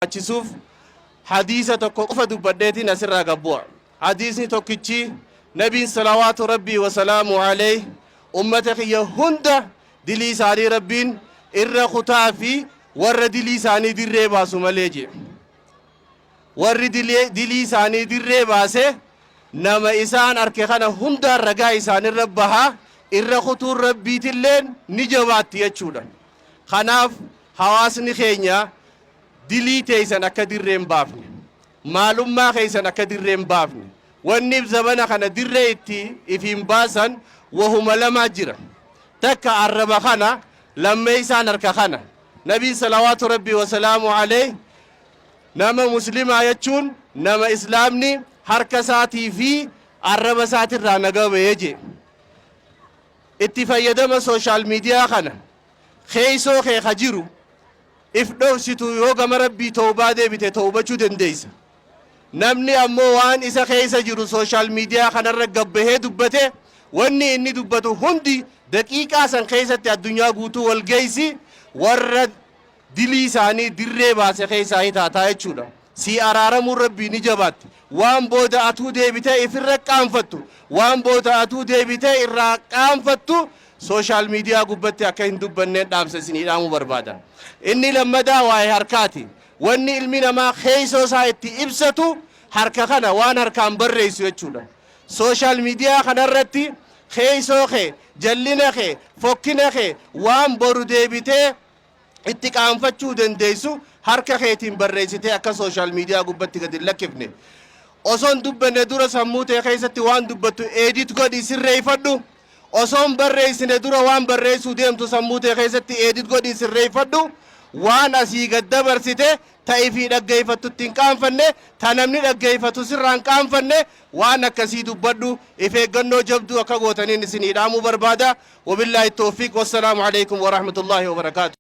أشوف حديثة تكوفة دبدتي نسر رجبوا حديثني توكيتشي نبي صلوات ربي وسلامه عليه أمتك يهوندا دلي ساري ربين إر خطافي ور دلي ساني دري باسو مليجي ور دلي ساني دري باسه نما إسان أركخنا هوندا رجع إسان ربها إر خطور ربي تلين نجوات يجودا خناف حواسني خينيا دلي تيسان أكدرين بافني معلوم ما خيسان أكدرين بافني والنب زمانا خنا دريتي إفين باسن وهم لما جرا تكا عرب خنا لما يسان أركخنا نبي صلوات ربي وسلامه عليه نما مسلم آياتشون نما إسلامني حركساتي في عرب ساتي رانقا ويجي اتفايدما سوشال ميديا خنا خيسو خي خجيرو ifdoo situ yoo gama rabbii tawbaa deebite tawbachuu dandeessa namni ammoo waan isa keessa jiru social media kanarra gabbahee dubbate wanni inni dubbatu hundi daqiiqaa san keessatti addunyaa guutuu wal geessi warra dilii isaanii dirree baase keessaa hitaataa jechuudha si araaramuu rabbii ni jabaatti waan booda atuu deebite ifirra qaanfattu waan booda atuu deebite irraa qaanfattu social media gubbatti akka hin dubbanneen dhaamsasini dhaamu barbaada inni lammadaa waa'ee harkaati wanni ilmi namaa keeysoo isaa itti ibsatu harka kana waan harkaan barreessu jechuudha social media kanarratti keeysoo kee jallina kee fokkina kee waan boru deebitee itti qaanfachuu dandeessu harka keetiin barreessitee akka social media gubbatti gadi lakkifne osoon dubbanne dura sammuu tee keessatti waan dubbattu edit godhi sirreeffadhu osoon barreessine dura waan barreessuu deemtu sammuu tee keessatti edit godhi sirreeffadhu waan asii gad dabarsite ta'ii fi dhaggeeffattutti hin qaanfanne ta namni dhaggeeffatu sirraan qaanfanne waan akkasii dubbadhu if eeggannoo jabduu akka gootaniin isinii dhaamuu barbaada wabillaahi tawfiiq wassalaamu alaikum warahmatullaahi wabarakaatu